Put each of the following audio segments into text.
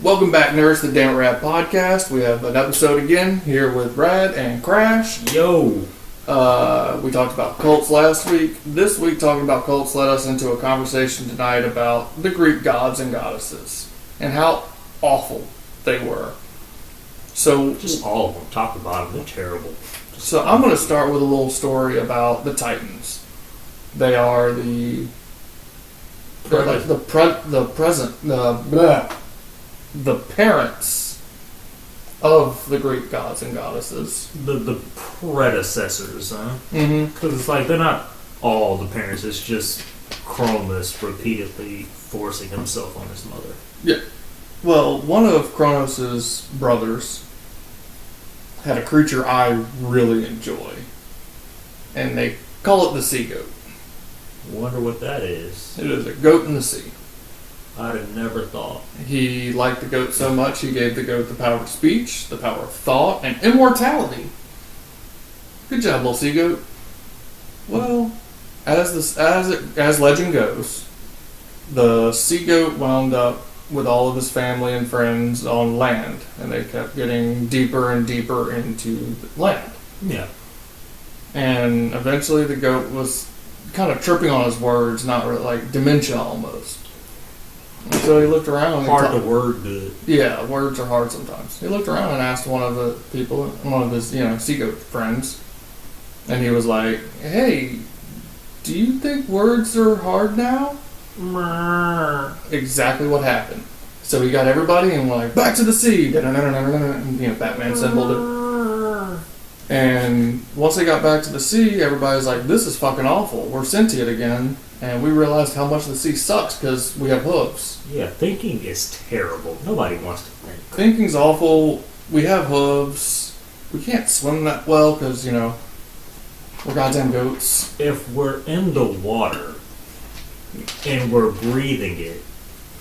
Welcome back, nerds, to the Damn It Rad podcast. We have an episode again here with Rad and Crash. Yo! We talked about cults last week. This week, talking about cults led us into a conversation tonight about the Greek gods and goddesses and how awful they were. So, just all of them, top to bottom, they're terrible. So I'm going to start with a little story about the Titans. They are the parents of the Greek gods and goddesses. The predecessors, huh? Mm-hmm. Because it's like, they're not all the parents, it's just Cronus repeatedly forcing himself on his mother. Yeah. Well, one of Kronos' brothers had a creature I really enjoy. And they call it the sea goat. Wonder what that is. It is a goat in the sea. I'd have never thought. He liked the goat so much, he gave the goat the power of speech, the power of thought, and immortality. Good job, little sea goat. Well, as legend goes, the sea goat wound up with all of his family and friends on land, and they kept getting deeper and deeper into the land. Yeah. And eventually the goat was kind of tripping on his words, not really, like dementia almost. And so he looked around. Hard to word good. Yeah, words are hard sometimes. He looked around and asked one of the people, one of his, sea goat friends, and he was like, "Hey, do you think words are hard now?" Exactly what happened. So he got everybody and went like, "Back to the sea!" And, Batman symboled it. And once they got back to the sea, everybody's like, "This is fucking awful. We're sentient again." And we realized how much the sea sucks because we have hooves. Yeah, thinking is terrible. Nobody wants to think. Thinking's awful. We have hooves. We can't swim that well because, we're goddamn goats. If we're in the water and we're breathing it,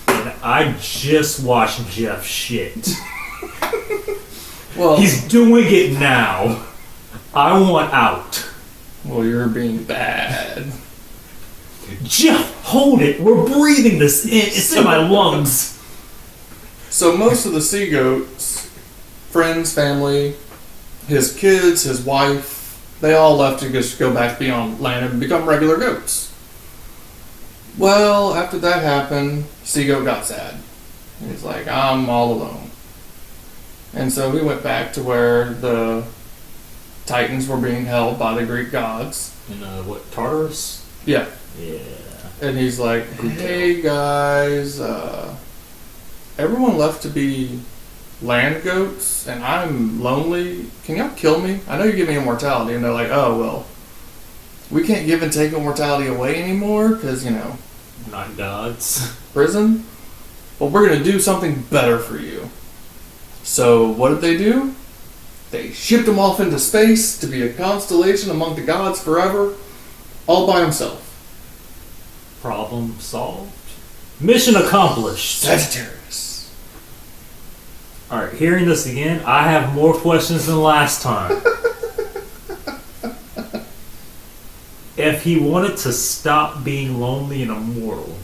and I just watched Jeff shit. Well, he's doing it now. I want out. Well, you're being bad. Jeff, hold it. We're breathing this in. It's in my lungs. So most of the sea goats, friends, family, his kids, his wife, they all left to just go back beyond land and become regular goats. Well, after that happened, sea goat got sad. He's like, "I'm all alone." And so we went back to where the Titans were being held by the Greek gods. In Tartarus? Yeah. Yeah. And he's like, "Hey guys, everyone left to be land goats, and I'm lonely. Can y'all kill me? I know you give me immortality." And they're like, "Oh, well, we can't give and take immortality away anymore because, not gods. Prison. Well, we're going to do something better for you." So what did they do? They shipped him off into space to be a constellation among the gods forever, all by himself. Problem solved. Mission accomplished. Sagittarius. Alright, hearing this again, I have more questions than last time. If he wanted to stop being lonely and immortal,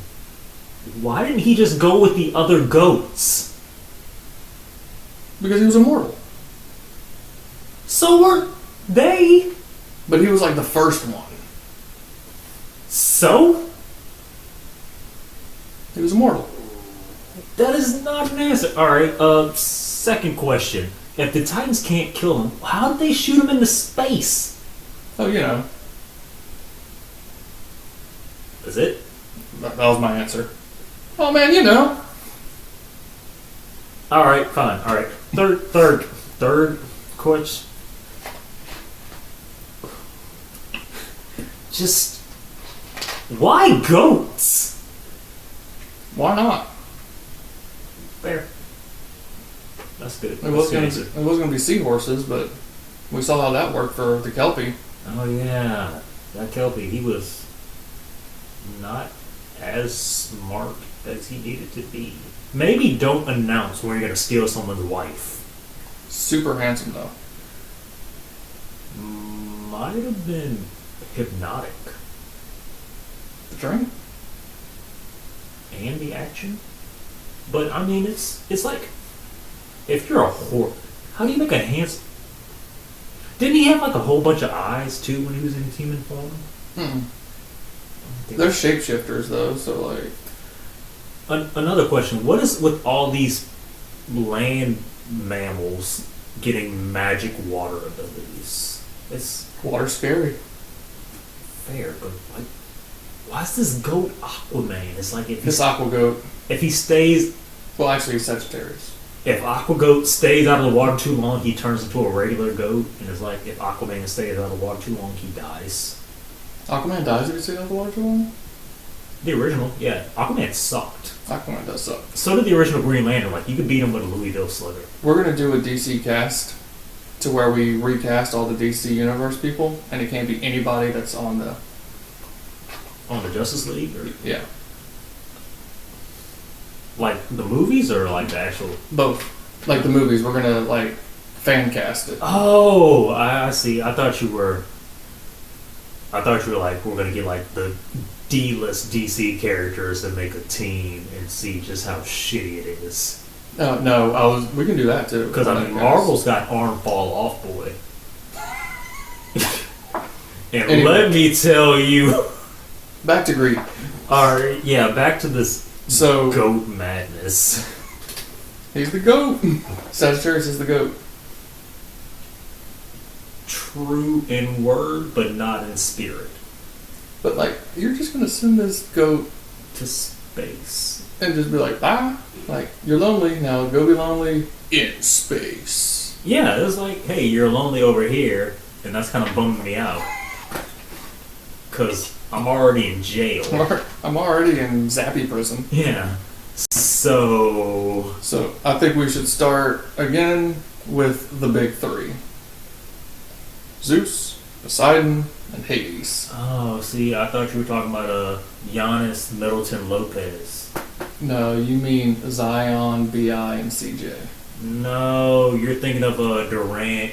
why didn't he just go with the other goats? Because he was immortal. So were they. But he was like the first one. So? He was immortal. That is not an answer. Alright, second question. If the Titans can't kill him, how did they shoot him into space? Oh, Is it? That was my answer. Oh, man, Alright, fine. Alright. Third question. Just, why goats? Why not? Fair. That's good. It was going to be seahorses, but we saw how that worked for the Kelpie. Oh yeah, that Kelpie, he was not as smart as he needed to be. Maybe don't announce when you're going to steal someone's wife. Super handsome, though. Might have been hypnotic. The drink? And the action? But I mean, it's like if you're a horde, how do you make a handsome? Didn't he have like a whole bunch of eyes too when he was in his human form? They're shapeshifters though, so like. Another question: what is with all these land mammals getting magic water abilities? It's Water's scary. fair, but like, why is this goat Aquaman? It's like This aqua goat. if he stays, Well, actually, he's Sagittarius. if Aqua Goat stays out of the water too long, he turns into a regular goat, and it's like if Aquaman stays out of the water too long, he dies. Aquaman dies if you stay out of the water too long? The original, yeah, Aquaman sucked. Aquaman does suck. So did the original Green Lantern. Like you could beat him with a Louisville Slugger. We're gonna do a DC cast to where we recast all the DC Universe people, and it can't be anybody that's on the. On the Justice League, or Yeah, like the movies, or like the actual. both. Like the movies, we're gonna like fan cast it. Oh, I see. I thought you were like, we're gonna get like the D-list DC characters and make a team and see just how shitty it is. No, we can do that too. Because I mean, Marvel's got Arm Fall Off Boy, and Anyway. let me tell you. Back to Greek. Alright, yeah, back to this So goat madness. he's the goat. Sagittarius is the goat. True in word, but not in spirit. But like, you're just gonna send this goat To space. and just be like, bye. Like, you're lonely now. Go be lonely in space. Yeah, it was like, hey, you're lonely over here, and that's kind of bumming me out. Because I'm already in jail. I'm already in Zappy prison. Yeah. So. So I think we should start again with the big three: Zeus, Poseidon, and Hades. Oh, see, I thought you were talking about Giannis Middleton Lopez. No, you mean Zion, Bi, and CJ. No, you're thinking of Durant,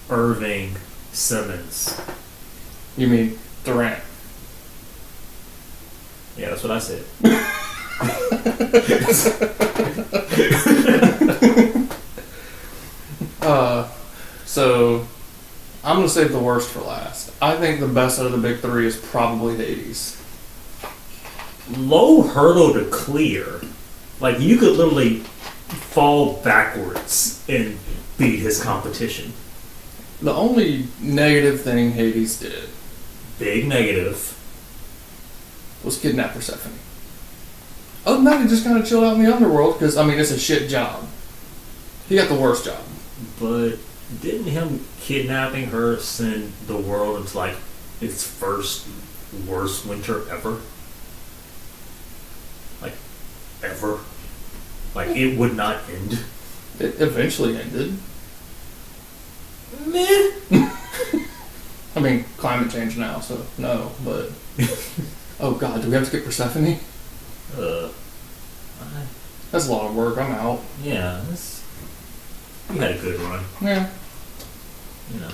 Irving, Simmons. You mean Durant. Yeah, that's what I said. So I'm gonna save the worst for last. I think the best out of the big three is probably Hades. Low hurdle to clear. Like, you could literally fall backwards and beat his competition. The only negative thing Hades did Big negative. was kidnap Persephone. Other than that, he just kind of chilled out in the underworld because, I mean, it's a shit job. He got the worst job. But didn't him kidnapping her send the world into, like, its first worst winter ever? Like, ever? Like, it would not end. It eventually ended. Meh. I mean, climate change now, so no, but... Oh god, do we have to get Persephone? That's a lot of work, I'm out. Yeah, we had a good run. Yeah. You know,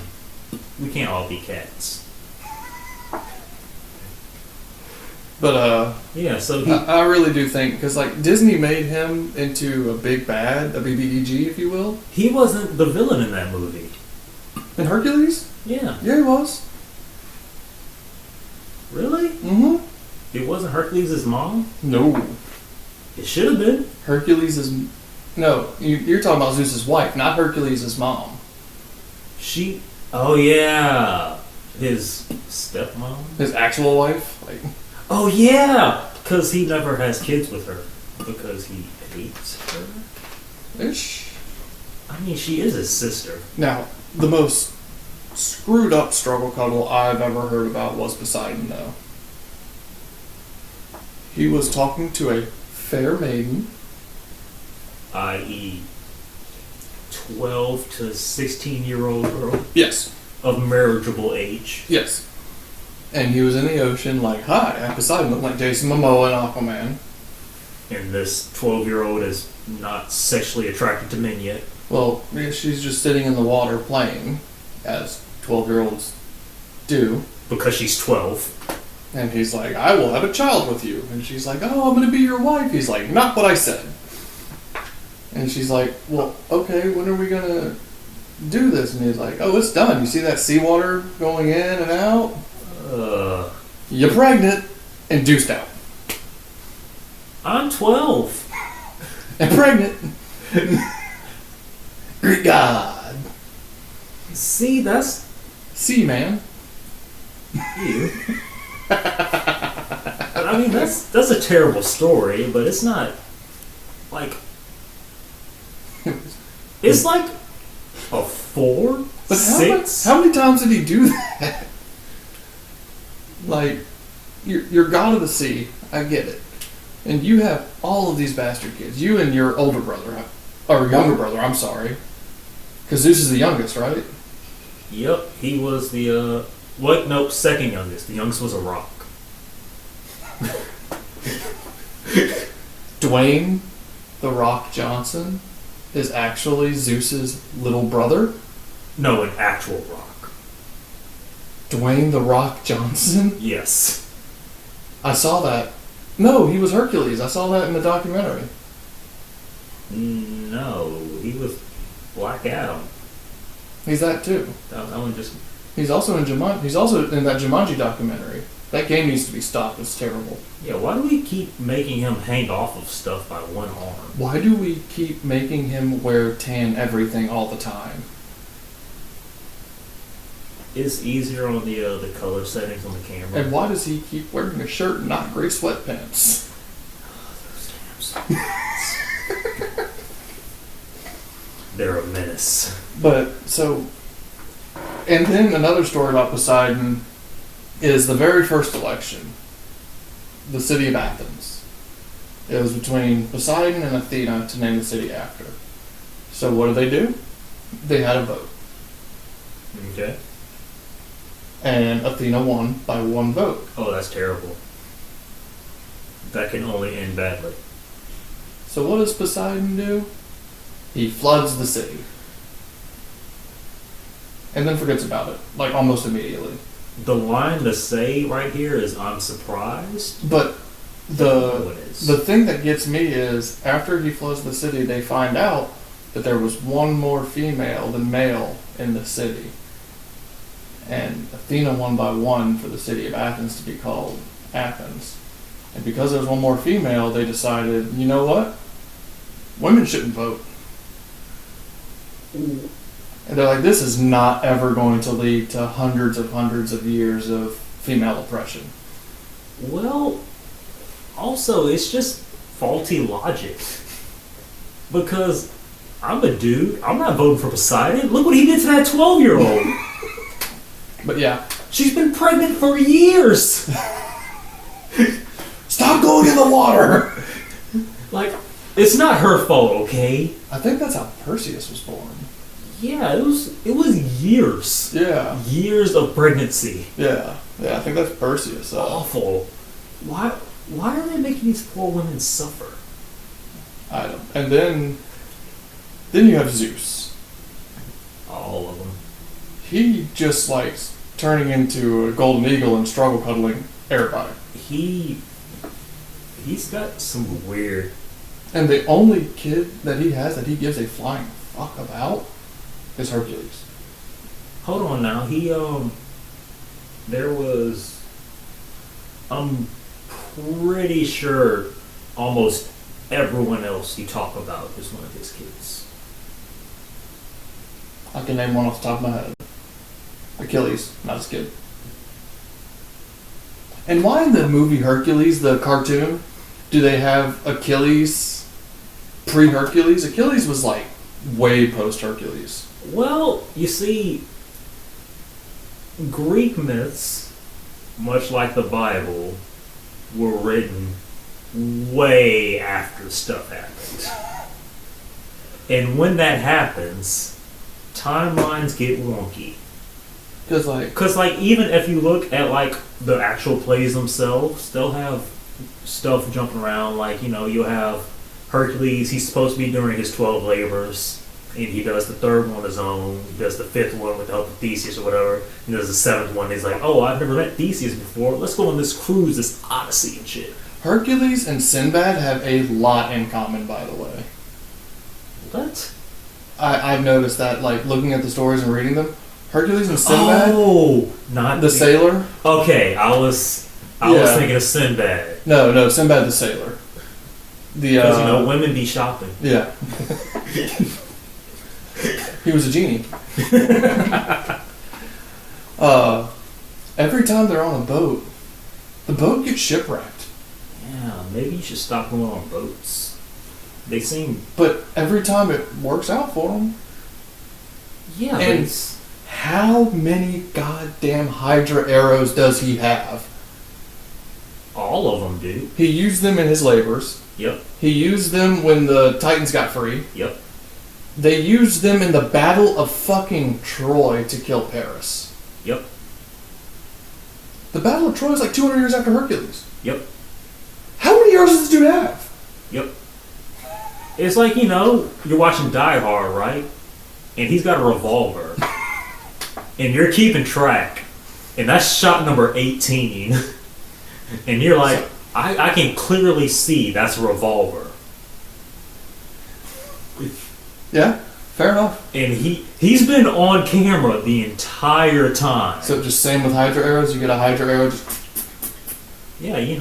we can't all be cats. But, Yeah, so I really do think, because, like, Disney made him into a big bad, a BBEG, if you will. he wasn't the villain in that movie. In Hercules? Yeah. Yeah, he was. Really? Mm-hmm. It wasn't Hercules' mom? No. It should have been. Hercules is... No, you're talking about Zeus's wife, not Hercules' mom. She... Oh, yeah. His stepmom? His actual wife? Like... Oh, yeah! Because he never has kids with her. Because he hates her? Ish. I mean, she is his sister. Now, the most screwed up struggle cuddle I've ever heard about was Poseidon, though. He was talking to a fair maiden. I.e. 12 to 16-year-old girl Yes. of marriageable age. Yes. And he was in the ocean like, hi, I'm Poseidon, look like Jason Momoa and Aquaman. And this 12-year-old is not sexually attracted to men yet. Well, yeah, she's just sitting in the water playing, as 12-year-olds do. Because she's 12. And he's like, I will have a child with you. And she's like, oh, I'm going to be your wife. He's like, not what I said. And she's like, well, okay, when are we going to do this? And he's like, oh, it's done. You see that seawater going in and out? You're pregnant and deuced out. I'm 12. And pregnant. Greek god. See, that's... See, man. You. I mean, that's a terrible story, but it's not, like... It's like a 4? But 6? How many times did he do that? Like, you're god of the sea. I get it. And you have all of these bastard kids. You and your older brother, or younger brother, I'm sorry. Because Zeus is the youngest, right? Yep, he was the, what? Nope, second youngest. The youngest was a rock. Dwayne the Rock Johnson is actually Zeus's little brother? No, an actual rock. Dwayne the Rock Johnson? Yes. I saw that. No, he was Hercules. I saw that in the documentary. No, he was Black Adam. He's that too. That one just... He's also in Jumanji. He's also in that Jumanji documentary. That game needs to be stopped. It's terrible. Yeah, why do we keep making him hang off of stuff by one arm? Why do we keep making him wear tan everything all the time? It's easier on the color settings on the camera. And why does he keep wearing a shirt and not gray sweatpants? They're a menace. But, so... And then another story about Poseidon is the very first election. The city of Athens. It was between Poseidon and Athena to name the city after. So what do? They had a vote. Okay. And Athena won by one vote. Oh, that's terrible. That can only end badly. So what does Poseidon do? He floods the city. And then forgets about it, like almost immediately. The line to say right here is, I'm surprised. But the thing that gets me is, after he floods the city, they find out that there was one more female than male in the city. And Athena won by one for the city of Athens to be called Athens. And because there was one more female, they decided, you know what? Women shouldn't vote. And they're like, this is not ever going to lead to hundreds of years of female oppression. Well, also, it's just faulty logic. Because I'm a dude. I'm not voting for Poseidon. Look what he did to that 12-year-old. But yeah. She's been pregnant for years. Stop going in the water! Like, it's not her fault, okay? I think that's how Perseus was born. Yeah, it was years. Yeah. Years of pregnancy. Yeah. Yeah, I think that's Perseus. Awful. Why are they making these poor women suffer? I don't. And then you have Zeus. All of them. He just likes turning into a golden eagle and struggle cuddling everybody. He's got some weird... And the only kid that he has that he gives a flying fuck about is Hercules. Hold on now. There was... I'm pretty sure almost everyone else you talk about is one of his kids. I can name one off the top of my head. Achilles, not his kid. And why in the movie Hercules, the cartoon, do they have Achilles pre-Hercules? Achilles was like way post-Hercules. Well, you see, Greek myths, much like the Bible, were written way after stuff happened. And when that happens, timelines get wonky. Because even if you look at like the actual plays themselves, they'll have stuff jumping around. Like, you'll have Hercules, he's supposed to be doing his 12 labors, and he does the third one on his own. He does the fifth one with the help of Theseus or whatever. He does the seventh one. He's like, oh, I've never met Theseus before. Let's go on this cruise, this odyssey and shit. Hercules and Sinbad have a lot in common, by the way. What? I've noticed that, like, looking at the stories and reading them, Hercules and Sinbad, Not the sailor. Okay, I was thinking of Sinbad. No, Sinbad the sailor. Because women be shopping. Yeah. He was a genie. Every time they're on a boat, the boat gets shipwrecked. Yeah, maybe you should stop going on boats. They seem... But every time it works out for them. Yeah, and how many goddamn Hydra arrows does he have? All of them do. He used them in his labors. Yep. He used them when the Titans got free. Yep. They used them in the Battle of fucking Troy to kill Paris. Yep. The Battle of Troy is like 200 years after Hercules. Yep. How many arrows does this dude have? Yep. It's like, you're watching Die Hard, right? And he's got a revolver. And you're keeping track. And that's shot number 18. And you're like, I can clearly see that's a revolver. Yeah, fair enough. And he's been on camera the entire time. So just same with Hydra arrows, you get a Hydra arrow, just... Yeah, you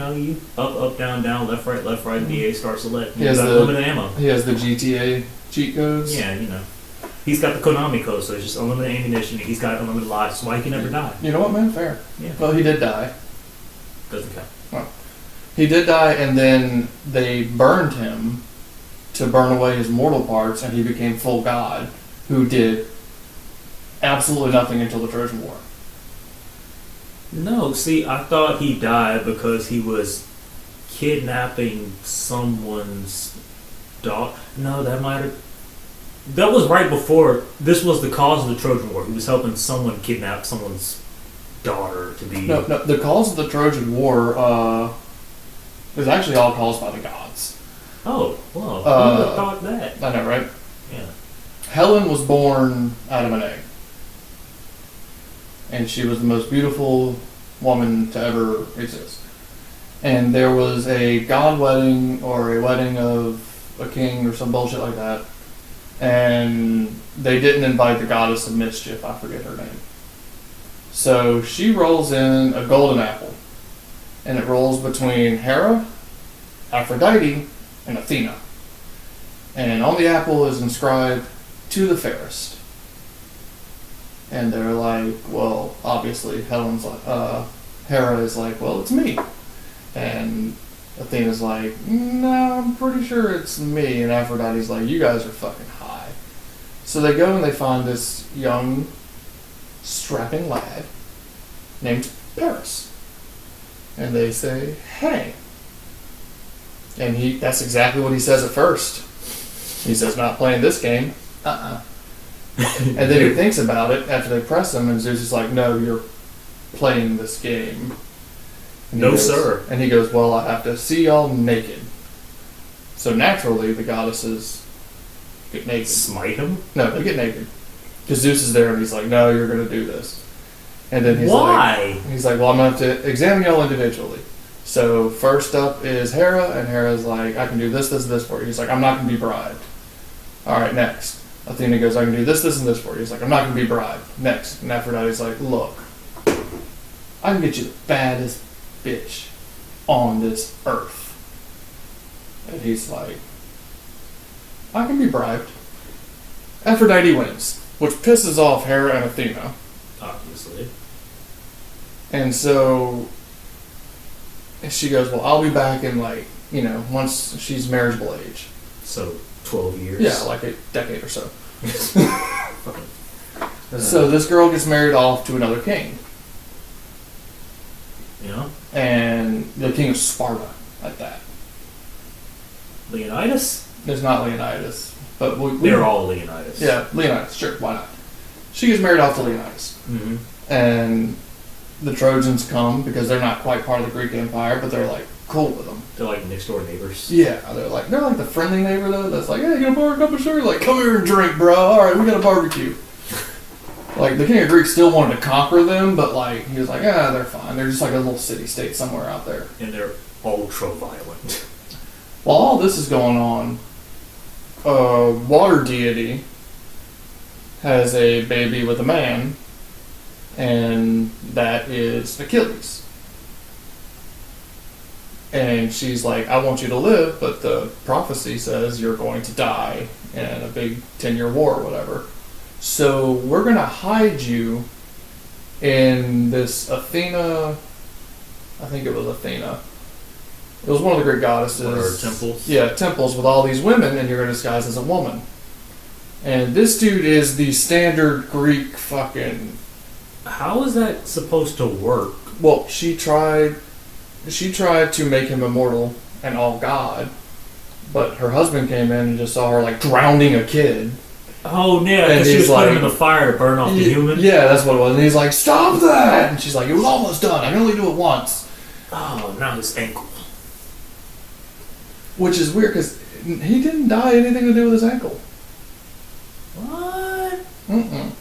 up, down, left, right, Mm-hmm. DA starts select. He He's has got unlimited ammo. He has the GTA cheat codes. Yeah, He's got the Konami code, so it's just unlimited ammunition. He's got unlimited lives, that's why he can never die. You know what, man? Fair. Yeah. Well, he did die. Doesn't count. Well, he did die, and then they burned him to burn away his mortal parts, and he became full god, who did absolutely nothing until the Trojan War. No, see, I thought he died because he was kidnapping someone's daughter. No, that was right before. This was the cause of the Trojan War. He was helping someone kidnap someone's daughter to be... No, the cause of the Trojan War is actually all caused by the gods. Oh, well, who would have thought that? I know, right? Yeah. Helen was born out of an egg. And she was the most beautiful woman to ever exist. And there was a god wedding or a wedding of a king or some bullshit like that. And they didn't invite the goddess of mischief. I forget her name. So she rolls in a golden apple. And it rolls between Hera, Aphrodite, and Athena. And on the apple is inscribed, "To the fairest." And they're like, well, obviously, Hera is like, well, it's me. And Athena's like, no, I'm pretty sure it's me. And Aphrodite's like, you guys are fucking high. So they go and they find this young, strapping lad named Paris. And they say, hey. And that's exactly what he says at first. He says, not playing this game. And then he thinks about it after they press him, and Zeus is like, no, you're playing this game. And No, sir. And he goes, well, I have to see y'all naked. So naturally, the goddesses get naked. Smite him? No, they get naked. Because Zeus is there, and he's like, no, you're going to do this. And then he's Why? like, well, I'm going to have to examine y'all individually. So first up is Hera, and Hera's like, I can do this, this, and this for you. He's like, I'm not going to be bribed. All right, next. Athena goes, I can do this, this, and this for you. He's like, I'm not going to be bribed. Next. And Aphrodite's like, look, I can get you the baddest bitch on this earth. And he's like, I can be bribed. Aphrodite wins, which pisses off Hera and Athena. Obviously. And so she goes, well, I'll be back in once she's marriageable age. So 12 years? Yeah, like a decade or so. So this girl gets married off to another king. Yeah. And the king of Sparta at that. Leonidas? It's not Leonidas. But they're all Leonidas. Yeah, Leonidas, sure, why not? She gets married off to Leonidas. Mm-hmm. And the Trojans come because they're not quite part of the Greek Empire, but they're like cool with them. They're like next door neighbors. Yeah, they're like the friendly neighbor though. That's like, hey, you gonna borrow a cup of sugar? Like, come here and drink, bro. All right, we got a barbecue. Like the king of Greece still wanted to conquer them, but like he was like, they're fine. They're just like a little city-state somewhere out there. And they're ultra violent. While all this is going on, water deity has a baby with a man, and that is Achilles. And she's like, I want you to live, but the prophecy says you're going to die in a big 10-year war or whatever. So we're going to hide you in this Athena, I think it was Athena. It was one of the Greek goddesses. What are temples? Yeah, temples with all these women, and you're going to disguise as a woman. And this dude is the standard Greek fucking... How is that supposed to work? Well, she tried to make him immortal and all god, but her husband came in and just saw her like drowning a kid. Oh yeah, because she was putting him in the fire to burn off the human. Yeah, that's what it was. And he's like, "Stop that!" And she's like, "It was almost done. I can only do it once." Oh, now his ankle. Which is weird because he didn't die anything to do with his ankle. What? Mm-mm.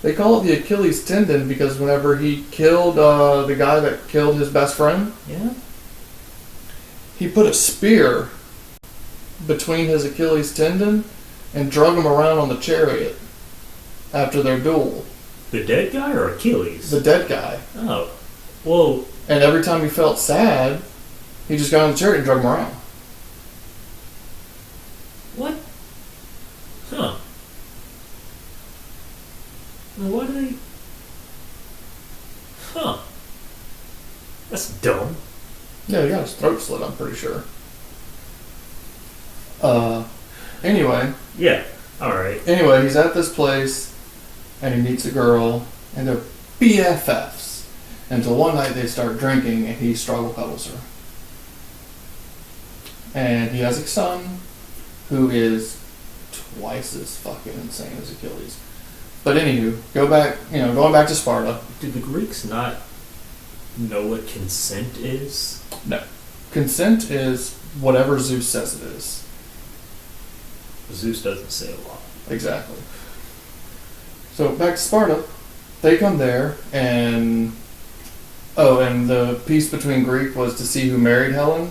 They call it the Achilles tendon because whenever he killed the guy that killed his best friend, yeah, he put a spear between his Achilles tendon and drug him around on the chariot after their duel. The dead guy or Achilles? The dead guy. Oh, well. And every time he felt sad, he just got on the chariot and drug him around. What? Huh. Why do they... Huh. That's dumb. Yeah, he got his throat slit, I'm pretty sure. Anyway. Yeah, alright. Anyway, he's at this place, and he meets a girl, and they're BFFs. Until one night they start drinking, and he struggle cuddles her. And he has a son, who is twice as fucking insane as Achilles. But anywho, going back to Sparta. Do the Greeks not know what consent is? No. Consent is whatever Zeus says it is. Zeus doesn't say a lot. Exactly. So back to Sparta. They come there, and the peace between Greek was to see who married Helen.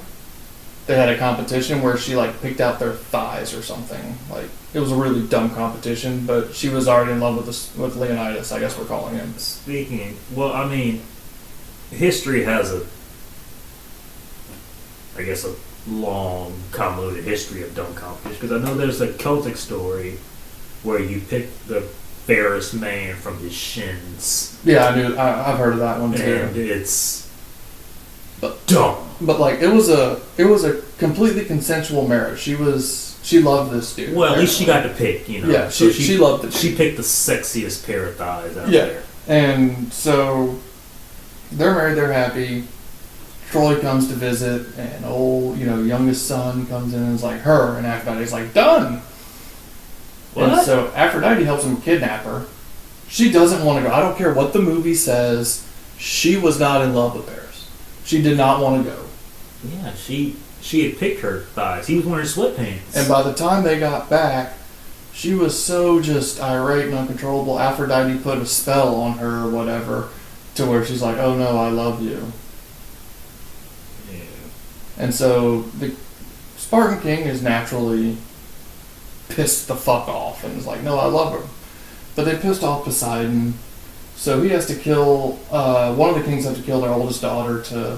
They had a competition where she like picked out their thighs or something. Like it was a really dumb competition, but she was already in love with Leonidas, I guess we're calling him. Well, I mean, history has a long, convoluted history of dumb competition. Because I know there's a Celtic story where you pick the fairest man from his shins. Yeah, I've heard of that one too. And it's dumb. But like it was a completely consensual marriage. She loved this dude. Well, at least she got to pick, Yeah, she loved it. She picked the sexiest pair of thighs out there. Yeah. And so they're married, they're happy. Troy comes to visit, and youngest son comes in and is like, her, and Aphrodite's like, done. What? And so Aphrodite helps him kidnap her. She doesn't want to go. I don't care what the movie says. She was not in love with Paris. She did not want to go. Yeah, she had picked her thighs. He was wearing sweatpants. And by the time they got back, she was so just irate and uncontrollable. Aphrodite put a spell on her or whatever to where she's like, oh no, I love you. Yeah. And so the Spartan king is naturally pissed the fuck off and is like, no, I love her. But they pissed off Poseidon. So he has to kill, one of the kings has to kill their oldest daughter to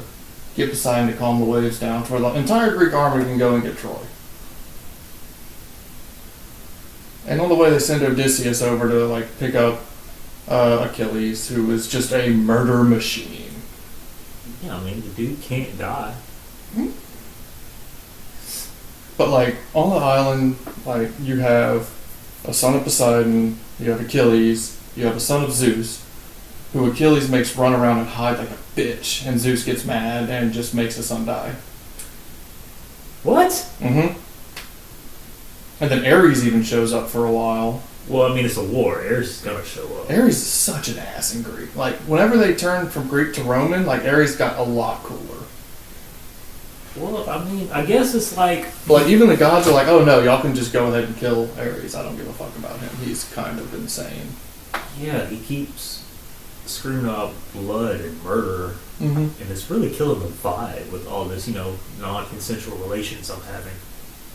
get Poseidon to calm the waves down to where the entire Greek army can go and get Troy. And on the way they send Odysseus over to like pick up Achilles, who is just a murder machine. Yeah, I mean, the dude can't die. Mm-hmm. But like on the island, like you have a son of Poseidon, you have Achilles, you have a son of Zeus, who Achilles makes run around and hide like a bitch, and Zeus gets mad and just makes his son die. What? Mm-hmm. And then Ares even shows up for a while. Well, I mean, it's a war. Ares is gonna show up. Ares is such an ass in Greek. Like, whenever they turned from Greek to Roman, like, Ares got a lot cooler. Well, I mean, I guess it's like... But, like, even the gods are like, oh no, y'all can just go ahead and kill Ares. I don't give a fuck about him. He's kind of insane. Yeah, he keeps screaming out blood and murder. Mm-hmm. And it's really killing the vibe with all this, non-consensual relations I'm having.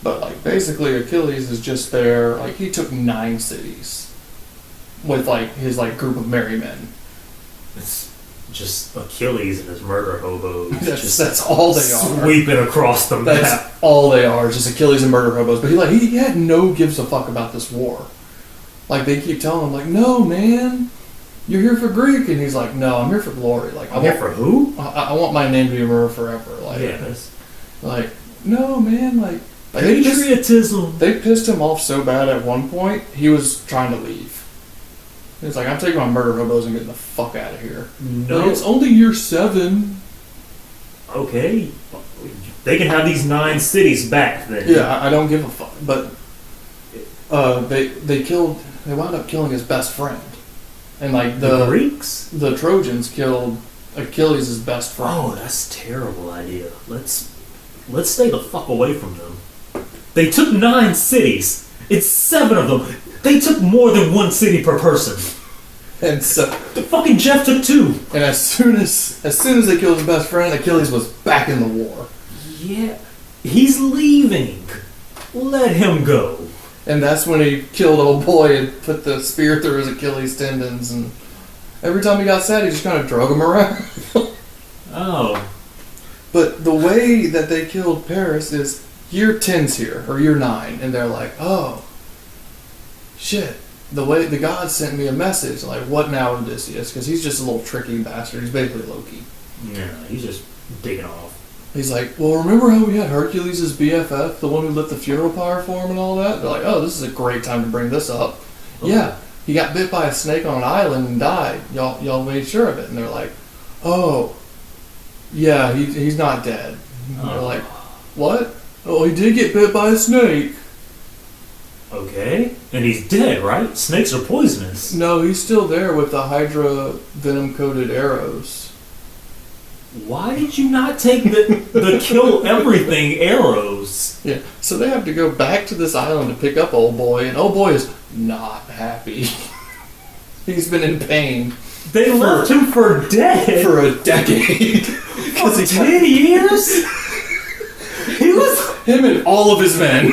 But like basically Achilles is just there. Like he took 9 cities with like his like group of merry men. It's just Achilles and his murder hobos. That's all they are. Sweeping across the map. That's all they are. Just Achilles and murder hobos. But he had no gives a fuck about this war. Like they keep telling him like, no man, you're here for Greek, and he's like, no, I'm here for glory. Like I'm here for who? I want my name to be remembered forever. Like yes. Like no man, like patriotism. They pissed him off so bad at one point, he was trying to leave. He was like, I'm taking my murder hobos and getting the fuck out of here. No. Like, it's only year 7. Okay. They can have these 9 cities back then. Yeah, I don't give a fuck. But they wound up killing his best friend. And like the Greeks? The Trojans killed Achilles' best friend. Oh, that's a terrible idea. Let's stay the fuck away from them. They took 9 cities. It's 7 of them. They took more than 1 city per person. And so the fucking Jeff took 2. And as soon as they killed his best friend, Achilles was back in the war. Yeah. He's leaving. Let him go. And that's when he killed old boy and put the spear through his Achilles tendons, and every time he got sad he just kind of drug him around. Oh. But the way that they killed Paris is year 10's here, or year 9, and they're like, oh, shit, the way the gods sent me a message, like, what now, Odysseus? Because he's just a little tricky bastard. He's basically Loki. Yeah, he's just digging off. He's like, well, remember how we had Hercules' BFF, the one who lit the funeral pyre for him and all that? They're like, oh, this is a great time to bring this up. Okay. Yeah, he got bit by a snake on an island and died. Y'all made sure of it. And they're like, oh, yeah, he's not dead. And they're like, what? Oh, he did get bit by a snake. Okay. And he's dead, right? Snakes are poisonous. No, he's still there with the Hydra venom-coated arrows. Why did you not take the kill everything arrows? Yeah, so they have to go back to this island to pick up old boy, and old boy is not happy. He's been in pain. They left him for dead. For a decade. For 10 years? He was... Him and all of his men.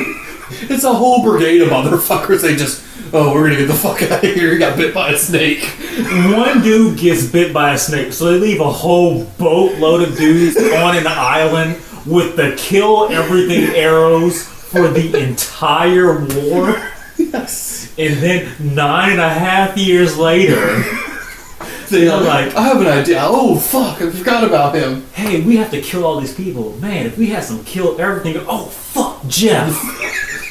It's a whole brigade of motherfuckers. They just, oh, we're gonna get the fuck out of here. He got bit by a snake. One dude gets bit by a snake, so they leave a whole boatload of dudes on an island with the kill everything arrows for the entire war. Yes. And then 9.5 years later, they're like, I have an idea. Oh, fuck, I forgot about him. Hey, we have to kill all these people. Man, if we had some kill everything, oh, fuck, Jeff.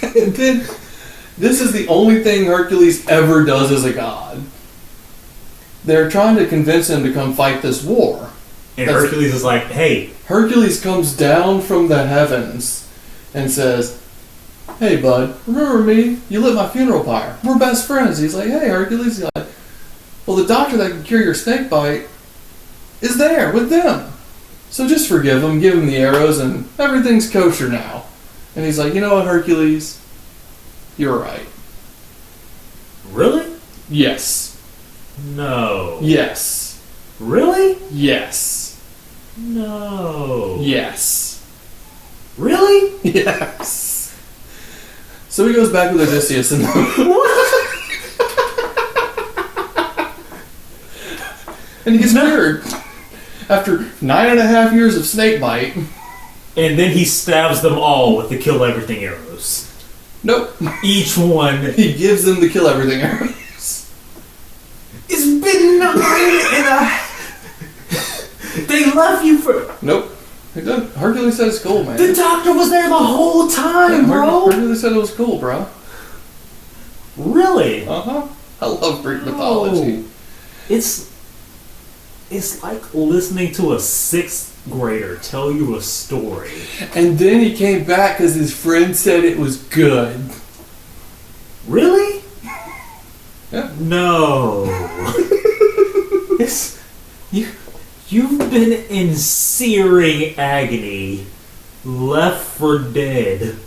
And then, this is the only thing Hercules ever does as a god. They're trying to convince him to come fight this war. And Hercules is like, hey. Hercules comes down from the heavens and says, hey, bud, remember me? You lit my funeral pyre. We're best friends. He's like, hey, Hercules. He's like, well, the doctor that can cure your snake bite is there with them. So just forgive him, give him the arrows, and everything's kosher now. And he's like, you know what, Hercules? You're right. Really? Yes. No. Yes. Really? Yes. No. Yes. Really? Yes. So he goes back with Odysseus and and he gets cured after 9.5 years of snake bite. And then he stabs them all with the kill everything arrows. Nope. Each one. He gives them the kill everything arrows. It's been 9.5. They love you for. Nope. He doesn't. Hercules said it's cool, man. The doctor was there the whole time, bro. Hercules said it was cool, bro. Really? Uh-huh. I love Greek mythology. It's like listening to a 6th grader tell you a story. And then he came back because his friend said it was good. Really? Yeah. No. You've been in searing agony, left for dead.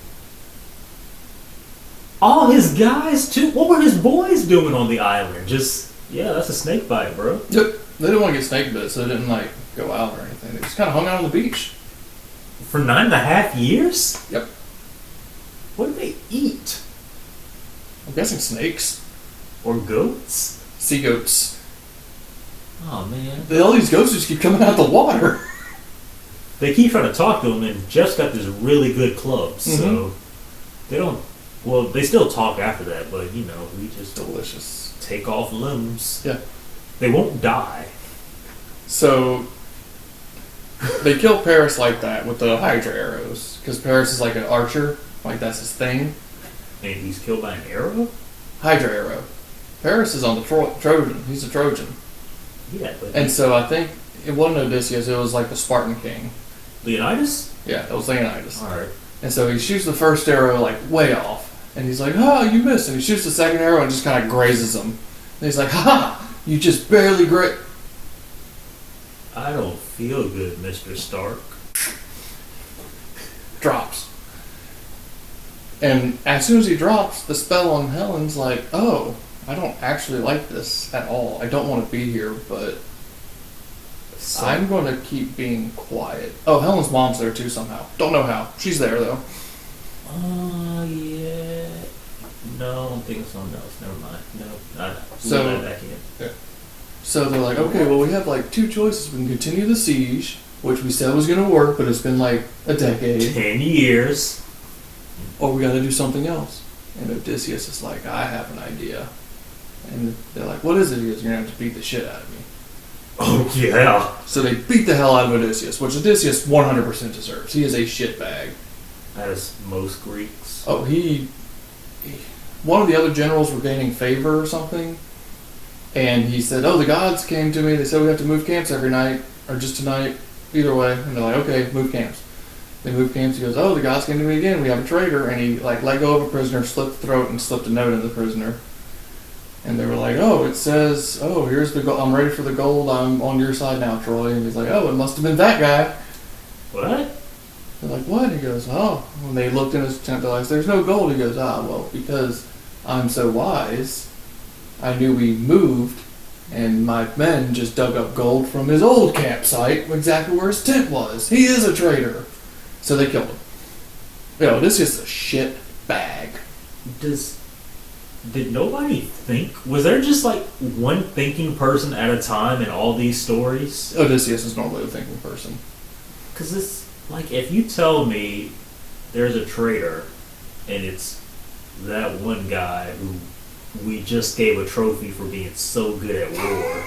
All his guys, too. What were his boys doing on the island? Just, yeah, that's a snake bite, bro. Yep. They didn't want to get snake bit, so they didn't, go out or anything. They just kind of hung out on the beach. For 9.5 years? Yep. I'm guessing snakes. Or goats? Sea goats. Oh, man. All these ghosts just keep coming out of the water. They keep trying to talk to him, and Jeff's got this really good club, so Mhm. they don't. Well, they still talk after that, but we just Delicious. take off limbs. Yeah. They won't die. So they kill Paris like that with the Hydra arrows because Paris is like an archer, like that's his thing. And he's killed by an arrow? Hydra arrow. Paris is on the Trojan. He's a Trojan, Yeah, but and so I think it wasn't Odysseus. It was like the Spartan king. Leonidas? Yeah, it was Leonidas. Alright. And so he shoots the first arrow like way off, and he's like, "Oh, you missed!" And he shoots the second arrow and just kind of grazes him. And he's like, "Ha! You just barely I don't feel good, Mr. Stark." drops." And as soon as he drops, the spell on Helen's like, "Oh, I don't actually like this at all. I don't want to be here, but So, I'm going to keep being quiet." Oh, Helen's mom's there too somehow. Don't know how. She's there though. yeah. No, I don't think it's something else. Never mind. No, So- let that back in. So they're like, "Okay, well, we have like two choices. We can continue the siege, which we said was going to work, but it's been like a decade, 10 years. or we got to do something else." And Odysseus is like, "I have an idea." And they're like, "What is it?" He goes, "You're going to have to beat the shit out of me." Oh, yeah. So they beat the hell out of Odysseus, which Odysseus 100% deserves. He is a shitbag. As most Greeks. Oh, one of the other generals were gaining favor or something, and he said, "Oh, the gods came to me. They said we have to move camps every night, or just tonight, either way." And they're like, "Okay, move camps." They move camps. He goes, "Oh, the gods came to me again. We have a traitor." And he like let go of a prisoner, slit the throat, and slipped a note in the prisoner. And they were like, "Oh, it says, oh, here's the gold. I'm ready for the gold. I'm on your side now, Troy." And he's like, "Oh, it must have been that guy." What? They're like, "What?" He goes, "Oh." When they looked in his tent, they're like, "There's no gold." He goes, "Ah, well, because I'm so wise, I knew we moved, and my men just dug up gold from his old campsite, exactly where his tent was. He is a traitor." So they killed him. Yo, this is a shit bag. Did nobody think? Was there just like one thinking person at a time in all these stories? Odysseus is normally a thinking person. Because it's like, if you tell me there's a traitor and it's that one guy who we just gave a trophy for being so good at war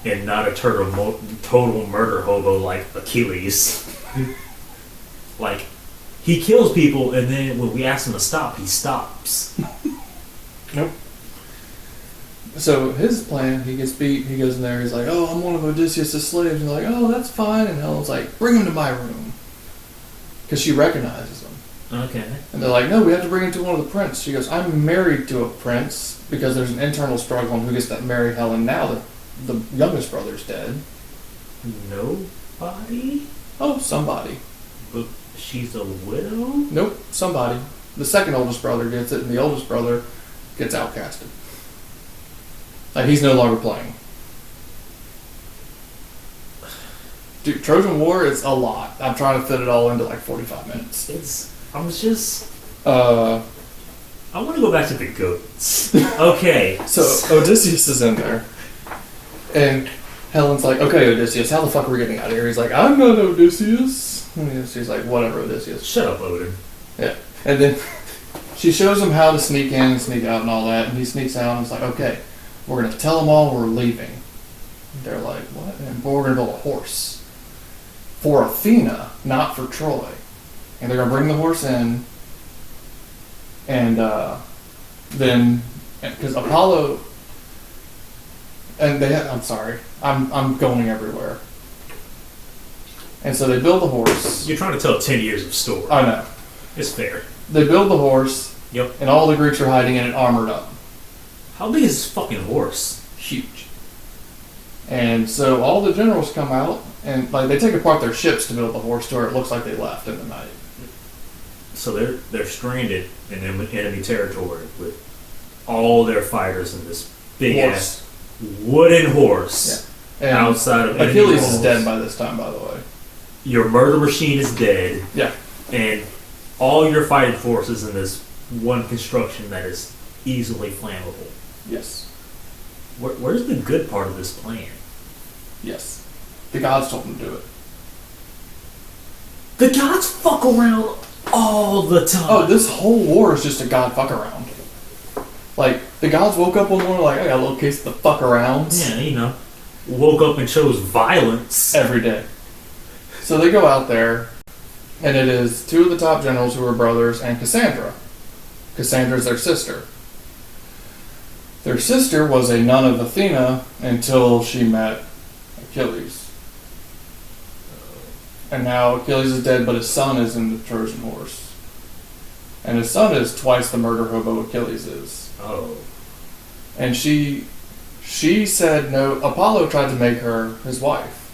and not a total murder hobo like Achilles. Like, he kills people and then when we ask him to stop, he stops. Nope. So his plan, he gets beat, he goes in there, he's like, "Oh, I'm one of Odysseus' slaves." And they're like, "Oh, that's fine." And Helen's like, "Bring him to my room." Because she recognizes him. Okay. And they're like, "No, we have to bring him to one of the prince." She goes, "I'm married to a prince," because there's an internal struggle on who gets to marry Helen now that the youngest brother's dead. Nobody? Oh, somebody. But she's a widow? Nope, somebody. The second oldest brother gets it, and the oldest brother gets outcasted. Like, he's no longer playing. Dude, Trojan War is a lot. I'm trying to fit it all into like 45 minutes. I want to go back to the goats. Okay. So Odysseus is in there. And Helen's like, "Okay, Odysseus, how the fuck are we getting out of here?" He's like, "I'm not Odysseus." And she's like, "Whatever, Odysseus." Shut up, Odin. Yeah. And then she shows him how to sneak in and sneak out and all that. And he sneaks out and he's like, "Okay, we're going to tell them all we're leaving." And they're like, "What?" And we're going to build a horse. For Athena, not for Troy. And they're going to bring the horse in. And then, because Apollo, and I'm sorry, I'm going everywhere. And so they build the horse. You're trying to tell 10 years of story. I know. It's fair. They build the horse. Yep. And all the Greeks are hiding in it, armored up. How big is this fucking horse? Huge. And so all the generals come out, and like they take apart their ships to build the horse to where it looks like they left in the night. So they're stranded in enemy territory with all their fighters in this big ass wooden horse outside of enemy Achilles walls. is dead by this time, by the way. Your murder machine is dead. Yeah. And all your fighting forces in this one construction that is easily flammable. Yes. Where's the good part of this plan? Yes. The gods told him to do it. The gods fuck around all the time. Oh, this whole war is just a god fuck around. Like, the gods woke up one morning like, I got a little case of the fuck arounds. Yeah, woke up and chose violence. Every day. So they go out there, and it is two of the top generals who are brothers and Cassandra. Cassandra's their sister. Their sister was a nun of Athena until she met Achilles. And now Achilles is dead, but his son is in the Trojan horse. And his son is twice the murder hobo Achilles is. Oh. And she said no. Apollo tried to make her his wife.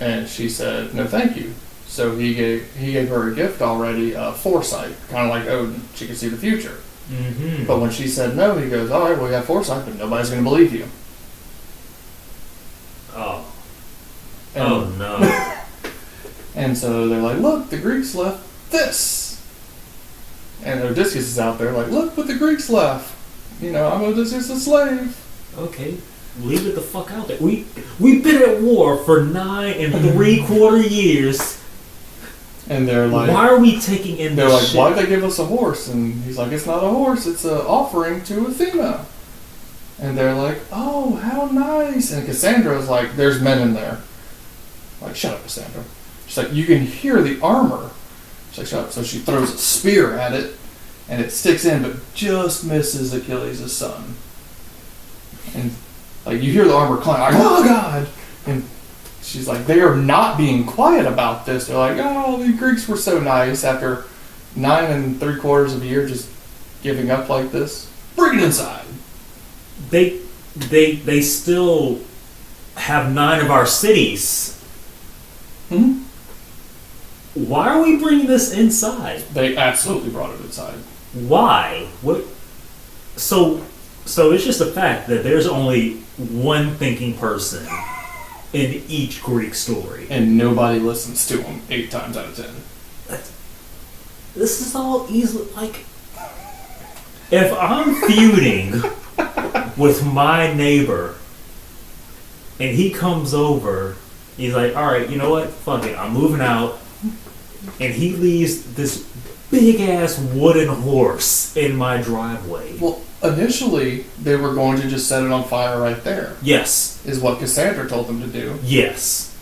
And she said, no thank you. So he gave her a gift already, foresight. Kind of like Odin. She could see the future. Mm-hmm. But when she said no, he goes, alright, well you have foresight, but nobody's going to believe you. Oh. And, oh no. And so they're like, look, the Greeks left this. And Odysseus is out there like, look what the Greeks left. I'm Odysseus, a slave. Okay, leave it the fuck out there. We've been at war for 9 3/4 years. And they're like, why are we taking in they're this like, shit? why'd they give us a horse? And he's like, it's not a horse, it's an offering to Athena. And they're like, oh, how nice. And Cassandra's like, there's men in there. Like, shut up, Cassandra. She's like, you can hear the armor. She's like, shut up. So she throws a spear at it, and it sticks in, but just misses Achilles' son. And like, you hear the armor clang, like, oh God! And she's like, they are not being quiet about this. They're like, oh, the Greeks were so nice after 9 3/4 of a year just giving up like this. Bring it inside. They still have 9 of our cities. Hmm? Why are we bringing this inside? They absolutely brought it inside. Why? What? So it's just a fact that there's only one thinking person in each Greek story. And nobody listens to them 8 times out of 10. This is all easily, like, if I'm feuding with my neighbor and he comes over, he's like, alright, you know what? Fuck it, I'm moving out. And he leaves this big ass wooden horse in my driveway. Well, initially, they were going to just set it on fire right there. Yes. Is what Cassandra told them to do. Yes.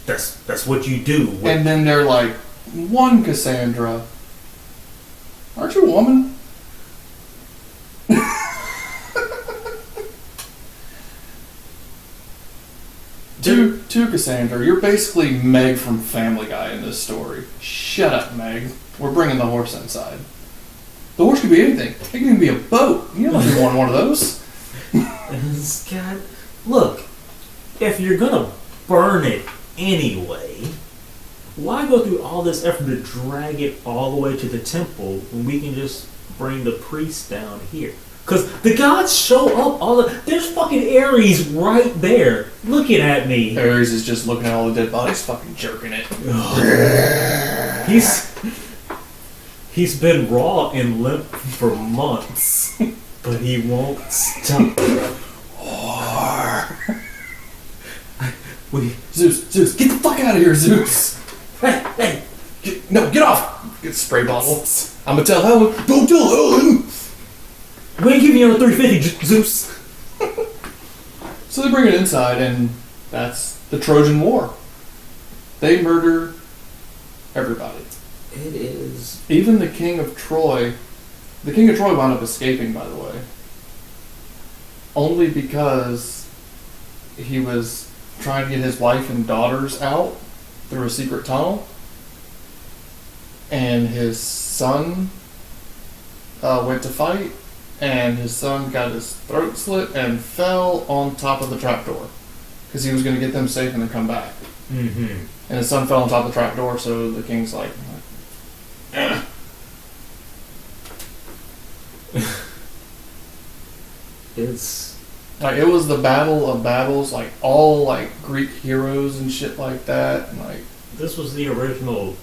That's what you do. And then they're like, one Cassandra, aren't you a woman? Two Cassandra, you're basically Meg from Family Guy in this story. Shut up, Meg. We're bringing the horse inside. The horse could be anything. It can even be a boat. You don't even want one of those. God, look, if you're gonna burn it anyway, why go through all this effort to drag it all the way to the temple when we can just bring the priests down here? Because the gods show up there's fucking Ares right there looking at me. Ares is just looking at all the dead bodies, fucking jerking it. He's been raw and limp for months, but he won't stop. Zeus, get the fuck out of here, Zeus! Hey! Get off! Get spray bottles. I'm gonna tell Helen. Don't tell Helen! We ain't giving you another 350, Zeus. So they bring it inside, and that's the Trojan War. They murder everybody. It is. Even the king of Troy. The king of Troy wound up escaping, by the way. Only because he was trying to get his wife and daughters out through a secret tunnel. And his son went to fight. And his son got his throat slit and fell on top of the trapdoor. Because he was going to get them safe and then come back. Mm-hmm. And his son fell on top of the trapdoor, so the king's like... It's... Like, it was the battle of battles, like, all, like, Greek heroes and shit like that. And, like... This was the original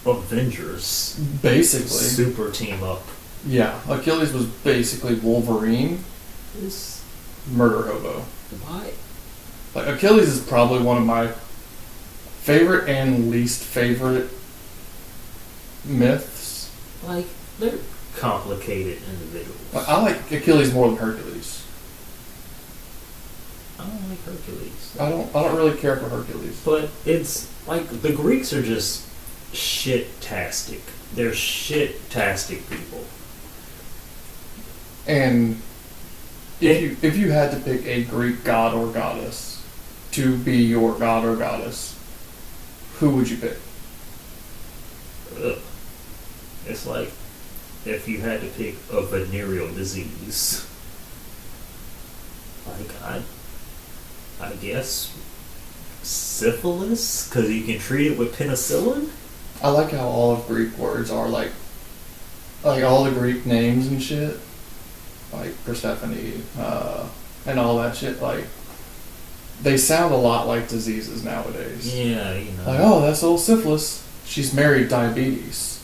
Avengers. Basically. Super team up. Yeah, Achilles was basically Wolverine, This murder hobo. why? Like Achilles is probably one of my favorite and least favorite myths. Like they're complicated individuals. I like Achilles more than Hercules. I don't like Hercules. I don't really care for Hercules. But it's like the Greeks are just shit-tastic. They're shit-tastic people. And if you had to pick a Greek god or goddess to be your god or goddess, who would you pick? Ugh. It's like if you had to pick a venereal disease. Like I guess syphilis, because you can treat it with penicillin. I like how all of Greek words are like all the Greek names and shit, like Persephone, and all that shit. Like they sound a lot like diseases nowadays. Yeah, you know. Like, oh, that's old syphilis. She's married diabetes.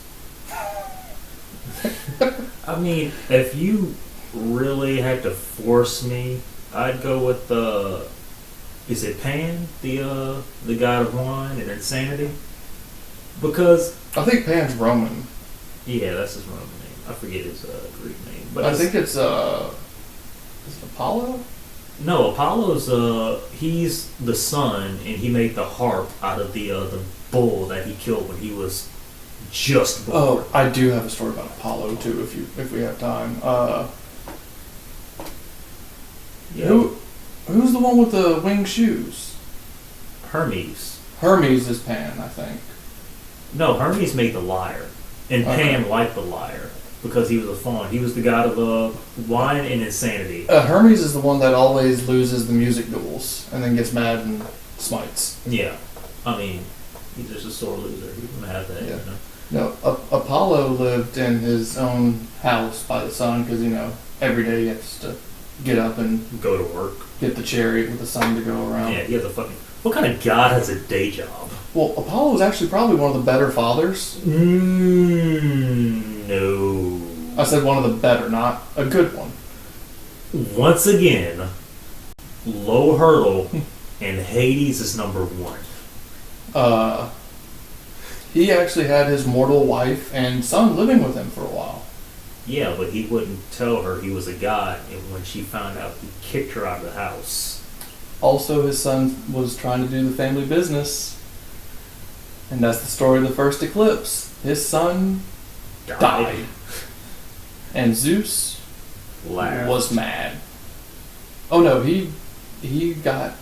I mean, if you really had to force me, I'd go with is it Pan, the god of wine and insanity? Because I think Pan's Roman. yeah, that's his Roman name. I forget his Greek name, but I think it's is it Apollo? no, Apollo's he's the sun, and he made the harp out of the bull that he killed when he was just born. Oh, I do have a story about Apollo too. If we have time. Yeah. Who's the one with the winged shoes? Hermes. Hermes is Pan, I think. No, Hermes made the lyre, and Pan liked the lyre because he was a faun. He was the god of wine and insanity. Hermes is the one that always loses the music duels and then gets mad and smites. Yeah, I mean, he's just a sore loser. He wouldn't have that. Yeah. You know? No, Apollo lived in his own house by the sun because every day he has to get up and Go to work. get the chariot with the sun to go around. Yeah, he has a fucking. What kind of god has a day job? Well, Apollo was actually probably one of the better fathers. No. I said one of the better, not a good one. Once again, low hurdle, and Hades is number one. He actually had his mortal wife and son living with him for a while. Yeah, but he wouldn't tell her he was a god, and when she found out, he kicked her out of the house. Also, his son was trying to do the family business. And that's the story of the first eclipse. His son died. And Zeus Laughed. was mad. Oh no, he got,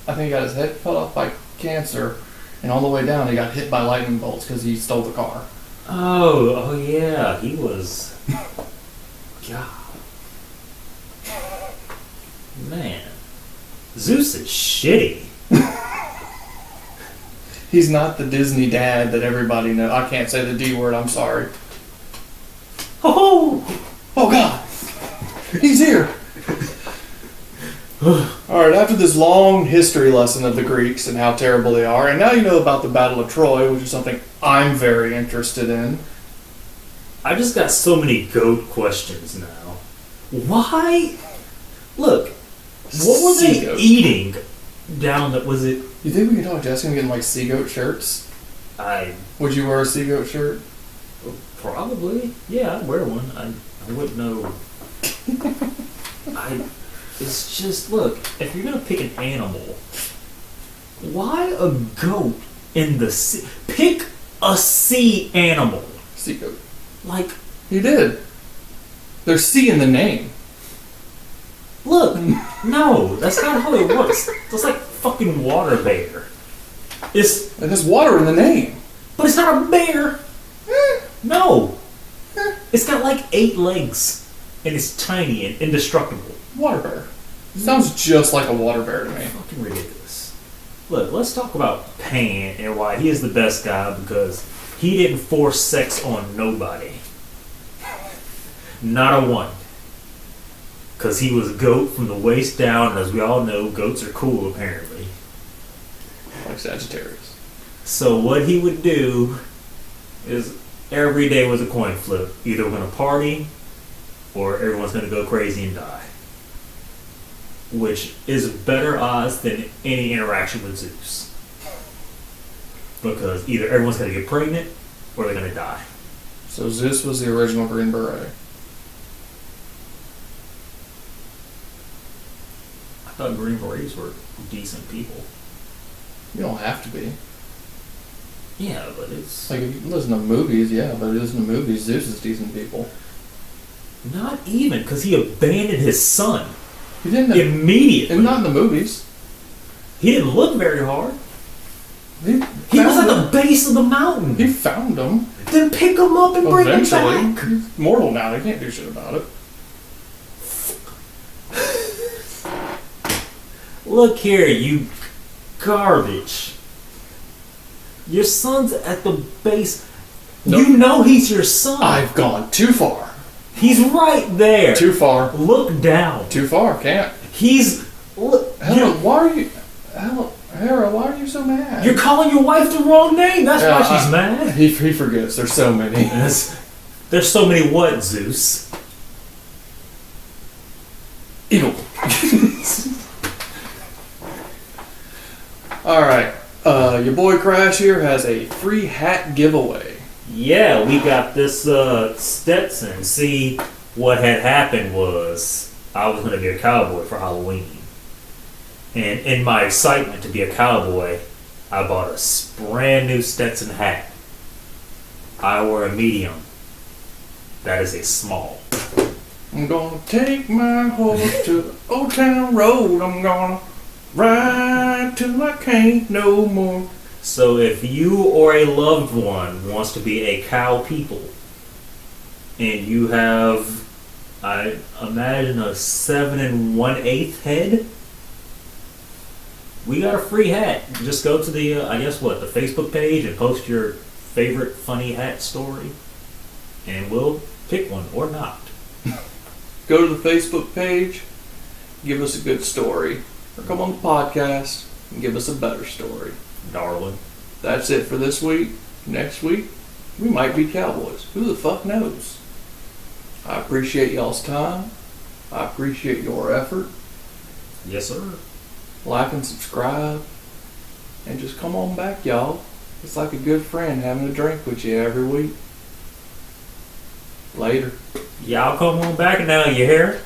I think he got his head cut off by cancer. And on the way down, he got hit by lightning bolts because he stole the car. Oh yeah, he was. God. Man. Zeus is shitty. He's not the Disney dad that everybody knows. I can't say the D word, I'm sorry. Oh! Oh God! He's here! Alright, after this long history lesson of the Greeks and how terrible they are, and now you know about the Battle of Troy, which is something I'm very interested in. I just got so many goat questions now. Why? Look, what were they Sea-goat. eating down that was it? You think we can talk Jessica and get like sea goat shirts? I Would you wear a sea goat shirt? probably, yeah, I'd wear one. I wouldn't know. It's just, look, if you're gonna pick an animal, why a goat in the sea? Pick a sea animal. Sea goat. Like, He did. There's sea in the name. look, no, that's not how it works. It's like fucking water bear. It has water in the name. But it's not a bear. No. It's got like 8 legs. And it's tiny and indestructible. Water bear. Sounds just like a water bear to me. Fucking ridiculous. Look, let's talk about Pan and why he is the best guy because he didn't force sex on nobody. Not a one. Because he was a goat from the waist down, and as we all know, goats are cool apparently. Like Sagittarius. So what he would do is every day was a coin flip. Either we're going to party or everyone's going to go crazy and die. Which is better odds than any interaction with Zeus. Because either everyone's going to get pregnant or they're going to die. So Zeus was the original Green Beret. I thought Green Berets were decent people. You don't have to be. Yeah, but it's... Like, if you listen to movies, yeah, but if you listen to movies, Zeus is decent people. Not even, because he abandoned his son. He didn't. Immediately. And not in the movies. He didn't look very hard. He was at the base of the mountain. He found him. Then pick him up and bring him Eventually. back. He's mortal now. He can't do shit about it. Look here, you garbage. Your son's at the base. Nope. You know he's your son. I've gone too far. He's right there. Too far. Look down. Too far. Can't. Hera, why are you so mad? You're calling your wife the wrong name. That's why she's mad. He forgets. There's so many. There's so many what, Zeus? Evil. Alright. Your boy Crash here has a free hat giveaway. Yeah, we got this Stetson. See, what had happened was I was going to be a cowboy for Halloween. And in my excitement to be a cowboy, I bought a brand new Stetson hat. I wear a medium. That is a small. I'm gonna take my horse to the old town road. I'm gonna ride till I can't no more. So if you or a loved one wants to be a cow people, and you have, I imagine, a 7 1/8 head, we got a free hat. Just go to the, the Facebook page and post your favorite funny hat story, and we'll pick one or not. Go to the Facebook page, give us a good story, or come on the podcast and give us a better story. Darling. That's it for this week. Next week, we might be cowboys. Who the fuck knows? I appreciate y'all's time. I appreciate your effort. Yes, sir. Like and subscribe. And just come on back, y'all. It's like a good friend having a drink with you every week. Later. Y'all come on back now, you hear?